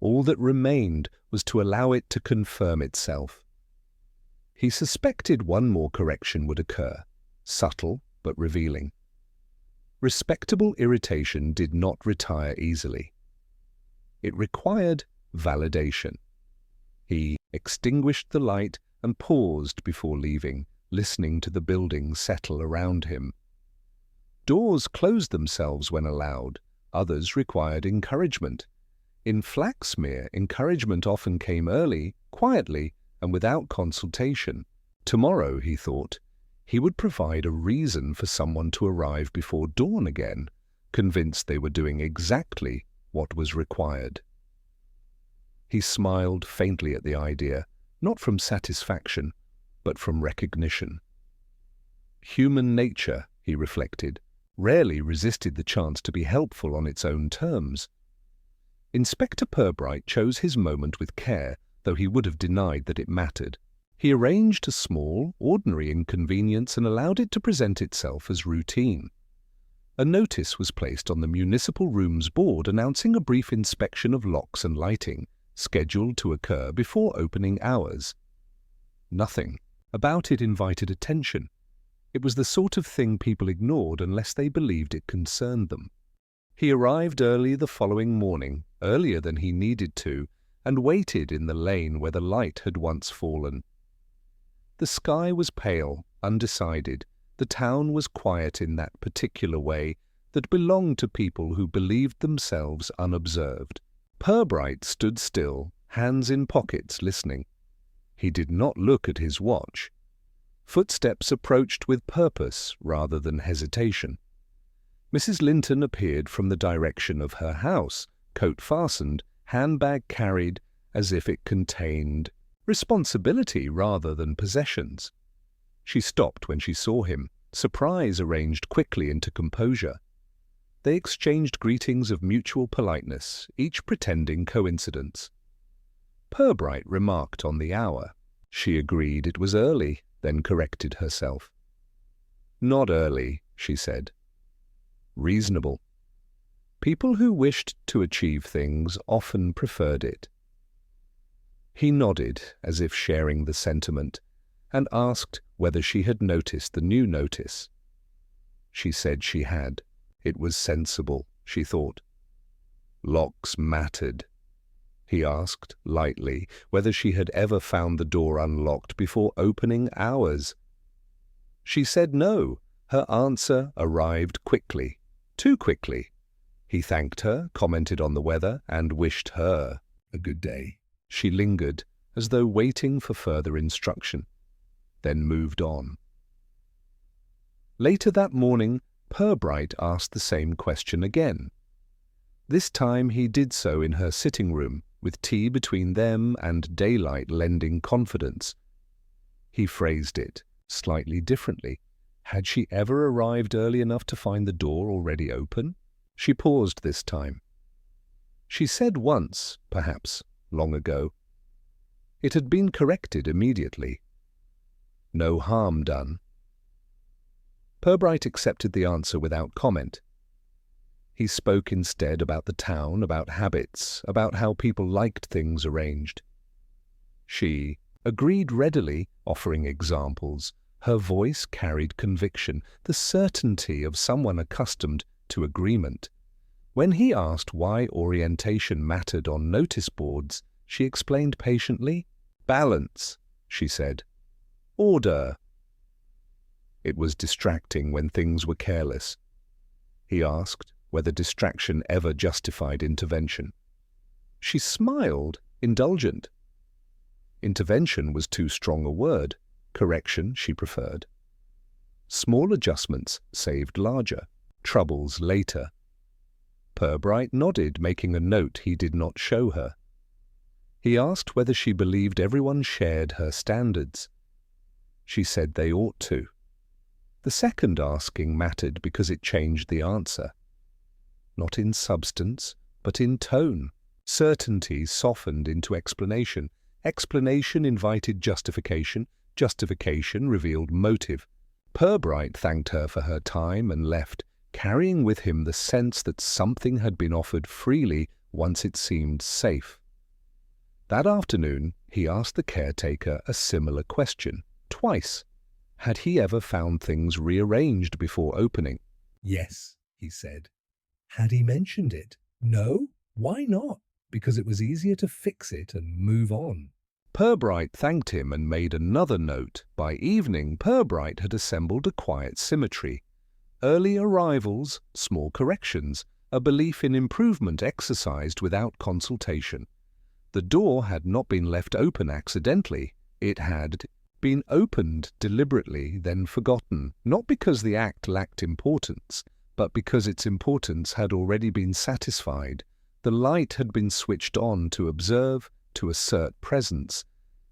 All that remained was to allow it to confirm itself. He suspected one more correction would occur, subtle but revealing. Respectable irritation did not retire easily. It required validation. He extinguished the light and paused before leaving, listening to the building settle around him. Doors closed themselves when allowed, others required encouragement. In Flaxmere, encouragement often came early, quietly, and without consultation. Tomorrow, he thought, he would provide a reason for someone to arrive before dawn again, convinced they were doing exactly what was required. He smiled faintly at the idea, not from satisfaction, but from recognition. Human nature, he reflected, rarely resisted the chance to be helpful on its own terms. Inspector Purbright chose his moment with care, though he would have denied that it mattered. He arranged a small, ordinary inconvenience and allowed it to present itself as routine. A notice was placed on the municipal rooms board announcing a brief inspection of locks and lighting, scheduled to occur before opening hours. Nothing about it invited attention. It was the sort of thing people ignored unless they believed it concerned them. He arrived early the following morning, earlier than he needed to, and waited in the lane where the light had once fallen. The sky was pale, undecided. The town was quiet in that particular way that belonged to people who believed themselves unobserved. Purbright stood still, hands in pockets, listening. He did not look at his watch. Footsteps approached with purpose rather than hesitation. Mrs. Linton appeared from the direction of her house, coat fastened, handbag carried, as if it contained responsibility rather than possessions. She stopped when she saw him, surprise arranged quickly into composure. They exchanged greetings of mutual politeness, each pretending coincidence. Purbright remarked on the hour. She agreed it was early, then corrected herself. "Not early," she said. "Reasonable." People who wished to achieve things often preferred it. He nodded, as if sharing the sentiment, and asked whether she had noticed the new notice. She said she had. It was sensible, she thought. Locks mattered. He asked, lightly, whether she had ever found the door unlocked before opening hours. She said no. Her answer arrived quickly. Too quickly. He thanked her, commented on the weather, and wished her a good day. She lingered, as though waiting for further instruction, then moved on. Later that morning, Purbright asked the same question again. This time he did so in her sitting room, with tea between them and daylight lending confidence. He phrased it slightly differently. Had she ever arrived early enough to find the door already open? She paused this time. She said once, perhaps, long ago. It had been corrected immediately. No harm done. Purbright accepted the answer without comment. He spoke instead about the town, about habits, about how people liked things arranged. She agreed readily, offering examples. Her voice carried conviction, the certainty of someone accustomed to agreement. When he asked why orientation mattered on notice boards, she explained patiently, "Balance," she said. "Order." It was distracting when things were careless. He asked whether distraction ever justified intervention. She smiled, indulgent. Intervention was too strong a word. Correction she preferred. Small adjustments saved larger, troubles later. Purbright nodded, making a note he did not show her. He asked whether she believed everyone shared her standards. She said they ought to. The second asking mattered because it changed the answer. Not in substance, but in tone. Certainty softened into explanation. Explanation invited justification. Justification revealed motive. Purbright thanked her for her time and left, carrying with him the sense that something had been offered freely once it seemed safe. That afternoon, he asked the caretaker a similar question, twice. Had he ever found things rearranged before opening? Yes, he said. Had he mentioned it? No? Why not? Because it was easier to fix it and move on. Purbright thanked him and made another note. By evening, Purbright had assembled a quiet symmetry. Early arrivals, small corrections, a belief in improvement exercised without consultation. The door had not been left open accidentally. It had been opened deliberately, then forgotten, not because the act lacked importance, but because its importance had already been satisfied. The light had been switched on to observe, to assert presence,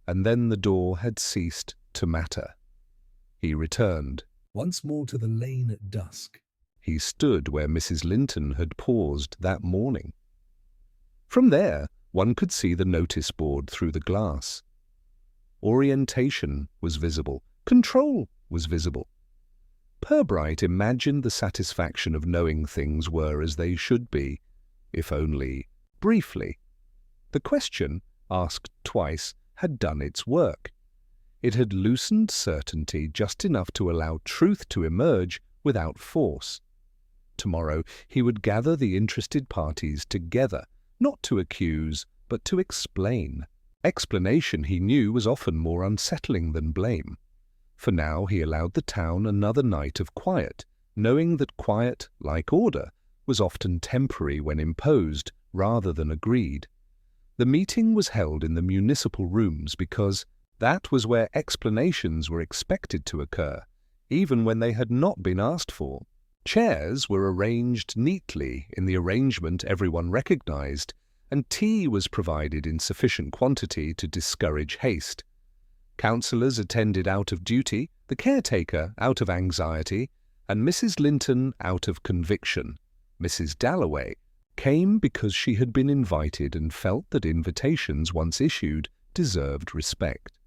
and then the door had ceased to matter. He returned. Once more to the lane at dusk. He stood where Mrs. Linton had paused that morning. From there, one could see the notice board through the glass. Orientation was visible. Control was visible. Purbright imagined the satisfaction of knowing things were as they should be, if only briefly. The question, asked twice, had done its work. It had loosened certainty just enough to allow truth to emerge without force. Tomorrow he would gather the interested parties together, not to accuse, but to explain. Explanation, he knew, was often more unsettling than blame. For now he allowed the town another night of quiet, knowing that quiet, like order, was often temporary when imposed rather than agreed. The meeting was held in the municipal rooms because that was where explanations were expected to occur, even when they had not been asked for. Chairs were arranged neatly in the arrangement everyone recognized, and tea was provided in sufficient quantity to discourage haste. Councillors attended out of duty, the caretaker out of anxiety, and Mrs. Linton out of conviction. Mrs. Dalloway came because she had been invited and felt that invitations once issued deserved respect.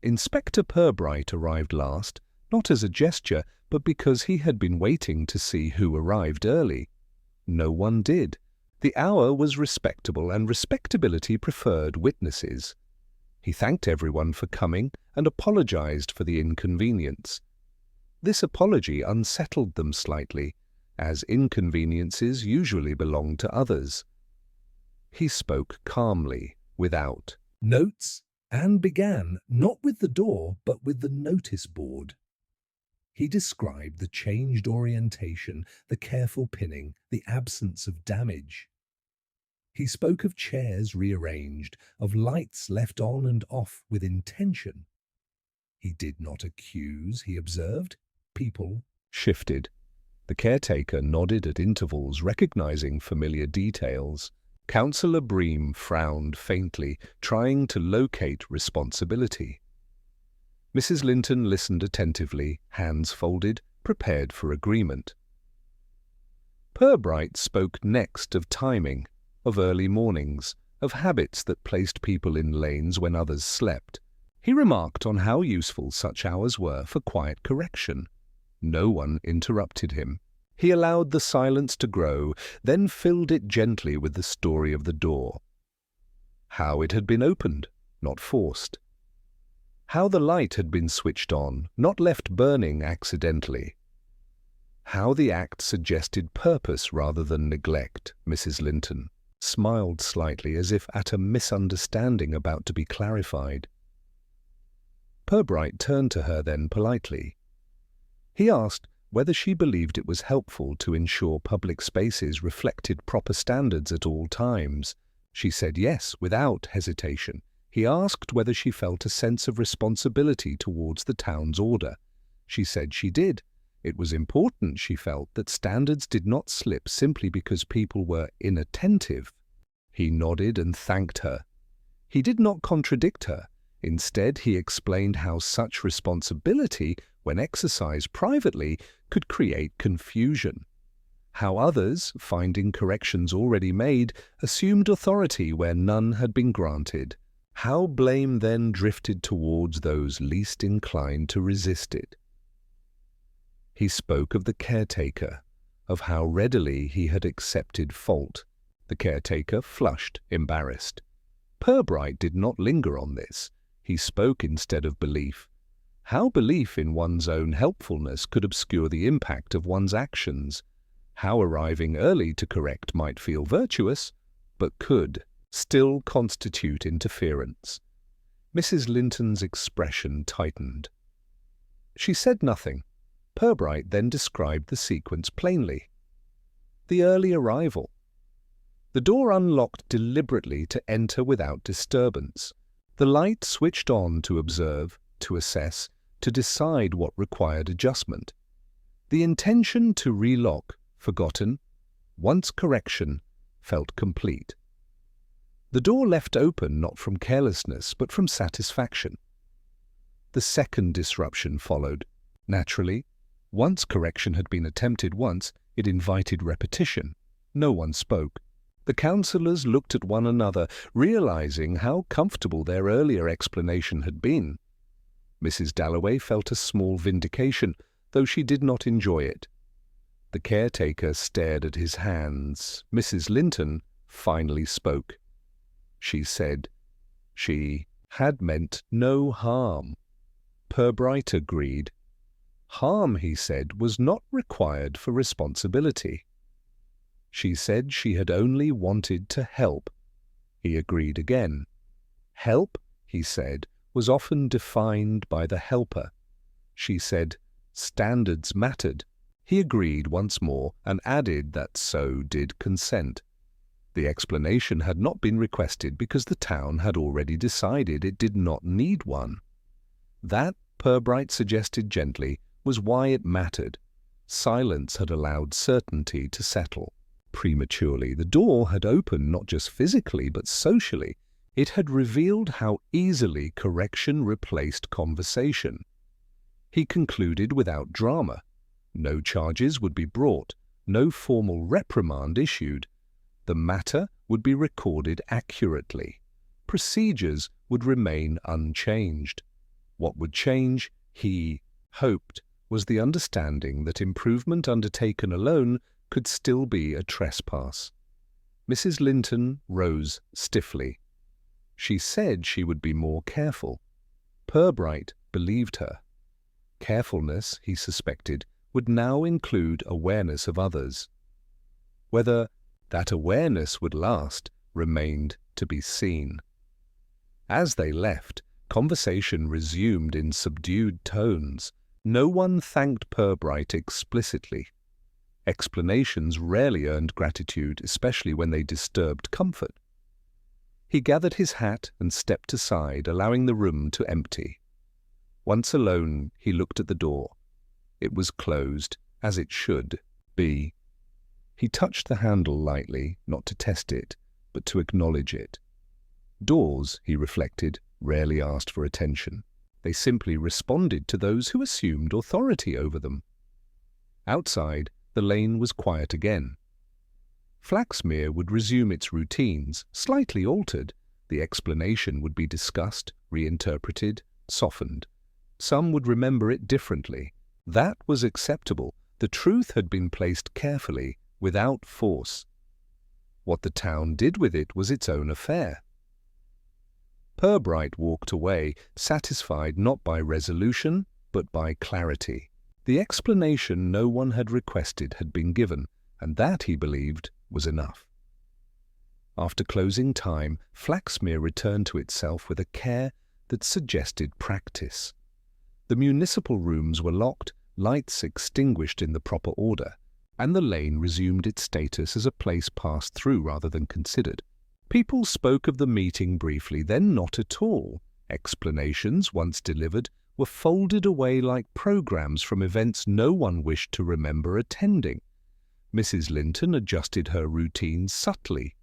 Inspector Purbright arrived last, not as a gesture, but because he had been waiting to see who arrived early. No one did. The hour was respectable, and respectability preferred witnesses. He thanked everyone for coming and apologized for the inconvenience. This apology unsettled them slightly, as inconveniences usually belong to others. He spoke calmly, without notes, and began not with the door but with the notice board. He described the changed orientation, the careful pinning, the absence of damage. He spoke of chairs rearranged, of lights left on and off with intention. He did not accuse, he observed. People shifted. The caretaker nodded at intervals, recognizing familiar details. Councillor Bream frowned faintly, trying to locate responsibility. Mrs. Linton listened attentively, hands folded, prepared for agreement. Purbright spoke next of timing, of early mornings, of habits that placed people in lanes when others slept. He remarked on how useful such hours were for quiet correction. No one interrupted him. He allowed the silence to grow, then filled it gently with the story of the door. How it had been opened, not forced. How the light had been switched on, not left burning accidentally. How the act suggested purpose rather than neglect. Mrs. Linton smiled slightly as if at a misunderstanding about to be clarified. Purbright turned to her then politely. He asked whether she believed it was helpful to ensure public spaces reflected proper standards at all times. She said yes, without hesitation. He asked whether she felt a sense of responsibility towards the town's order. She said she did. It was important, she felt, that standards did not slip simply because people were inattentive. He nodded and thanked her. He did not contradict her. Instead, he explained how such responsibility, when exercised privately, could create confusion. How others, finding corrections already made, assumed authority where none had been granted. How blame then drifted towards those least inclined to resist it. He spoke of the caretaker, of how readily he had accepted fault. The caretaker flushed, embarrassed. Purbright did not linger on this. He spoke instead of belief. How belief in one's own helpfulness could obscure the impact of one's actions. How arriving early to correct might feel virtuous, but could still constitute interference. Mrs. Linton's expression tightened. She said nothing. Purbright then described the sequence plainly. The early arrival. The door unlocked deliberately to enter without disturbance. The light switched on to observe, to assess, to decide what required adjustment. The intention to relock, forgotten. Once correction, felt complete. The door left open not from carelessness but from satisfaction. The second disruption followed. Naturally, once correction had been attempted once, it invited repetition. No one spoke. The councillors looked at one another, realizing how comfortable their earlier explanation had been. Mrs. Dalloway felt a small vindication, though she did not enjoy it. The caretaker stared at his hands. Mrs. Linton finally spoke. She said she had meant no harm. Purbright agreed. Harm, he said, was not required for responsibility. She said she had only wanted to help. He agreed again. Help, he said, was often defined by the helper. She said standards mattered. He agreed once more and added that so did consent. The explanation had not been requested because the town had already decided it did not need one. That, Purbright suggested gently, was why it mattered. Silence had allowed certainty to settle. Prematurely, the door had opened not just physically but socially. It had revealed how easily correction replaced conversation. He concluded without drama. No charges would be brought, no formal reprimand issued. The matter would be recorded accurately. Procedures would remain unchanged. What would change, he hoped, was the understanding that improvement undertaken alone could still be a trespass. Mrs. Linton rose stiffly. She said she would be more careful. Purbright believed her. Carefulness, he suspected, would now include awareness of others. Whether that awareness would last remained to be seen. As they left, conversation resumed in subdued tones. No one thanked Purbright explicitly. Explanations rarely earned gratitude, especially when they disturbed comfort. He gathered his hat and stepped aside, allowing the room to empty. Once alone, he looked at the door. It was closed, as it should be. He touched the handle lightly, not to test it, but to acknowledge it. Doors, he reflected, rarely asked for attention. They simply responded to those who assumed authority over them. Outside, the lane was quiet again. Flaxmere would resume its routines, slightly altered. The explanation would be discussed, reinterpreted, softened. Some would remember it differently. That was acceptable. The truth had been placed carefully, without force. What the town did with it was its own affair. Purbright walked away, satisfied not by resolution, but by clarity. The explanation no one had requested had been given, and that, he believed, was enough. After closing time, Flaxmere returned to itself with a care that suggested practice. The municipal rooms were locked, lights extinguished in the proper order, and the lane resumed its status as a place passed through rather than considered. People spoke of the meeting briefly, then not at all. Explanations, once delivered, were folded away like programs from events no one wished to remember attending. Mrs. Linton adjusted her routine subtly.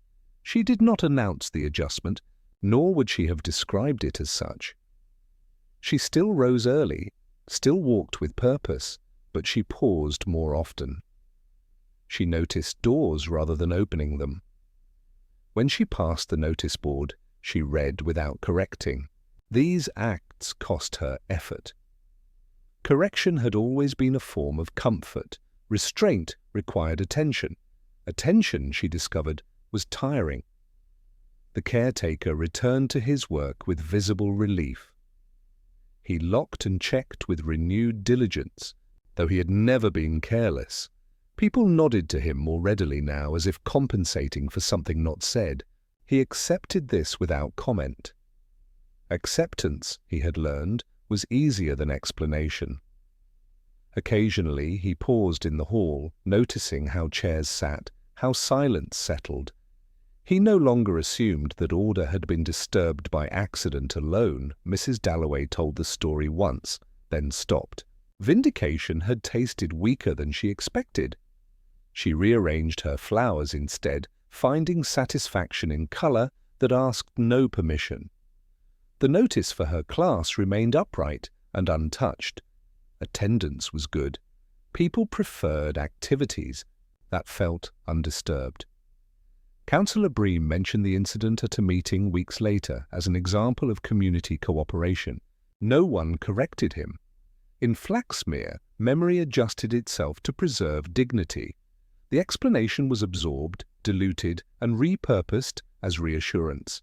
She did not announce the adjustment, nor would she have described it as such. She still rose early, still walked with purpose, but she paused more often. She noticed doors rather than opening them. When she passed the notice board, she read without correcting. These acts cost her effort. Correction had always been a form of comfort. Restraint required attention. Attention, she discovered, was tiring. The caretaker returned to his work with visible relief. He locked and checked with renewed diligence, though he had never been careless. People nodded to him more readily now, as if compensating for something not said. He accepted this without comment. Acceptance, he had learned, was easier than explanation. Occasionally he paused in the hall, noticing how chairs sat, how silence settled. He no longer assumed that order had been disturbed by accident alone. Mrs. Dalloway told the story once, then stopped. Vindication had tasted weaker than she expected. She rearranged her flowers instead, finding satisfaction in colour that asked no permission. The notice for her class remained upright and untouched. Attendance was good. People preferred activities that felt undisturbed. Councillor Bream mentioned the incident at a meeting weeks later as an example of community cooperation. No one corrected him. In Flaxmere, memory adjusted itself to preserve dignity. The explanation was absorbed, diluted, and repurposed as reassurance.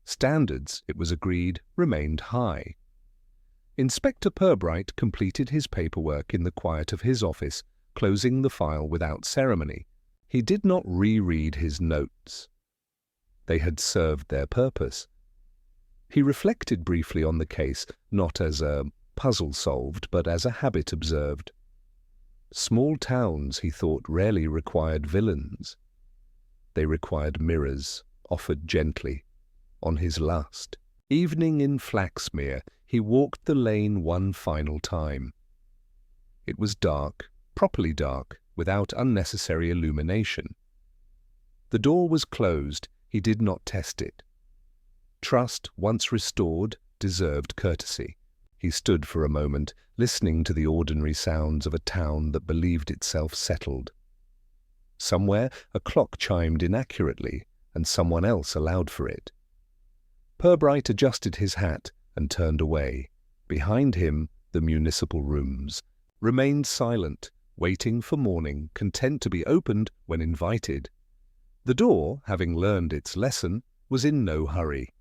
Standards, it was agreed, remained high. Inspector Purbright completed his paperwork in the quiet of his office, closing the file without ceremony. He did not reread his notes. They had served their purpose. He reflected briefly on the case, not as a puzzle solved, but as a habit observed. Small towns, he thought, rarely required villains. They required mirrors, offered gently, on his lust. Evening in Flaxmere, he walked the lane one final time. It was dark, properly dark, without unnecessary illumination. The door was closed. He did not test it. Trust, once restored, deserved courtesy. He stood for a moment, listening to the ordinary sounds of a town that believed itself settled. Somewhere a clock chimed inaccurately, and someone else allowed for it. Purbright adjusted his hat and turned away. Behind him, the municipal rooms remained silent, waiting for morning, content to be opened when invited. The door, having learned its lesson, was in no hurry.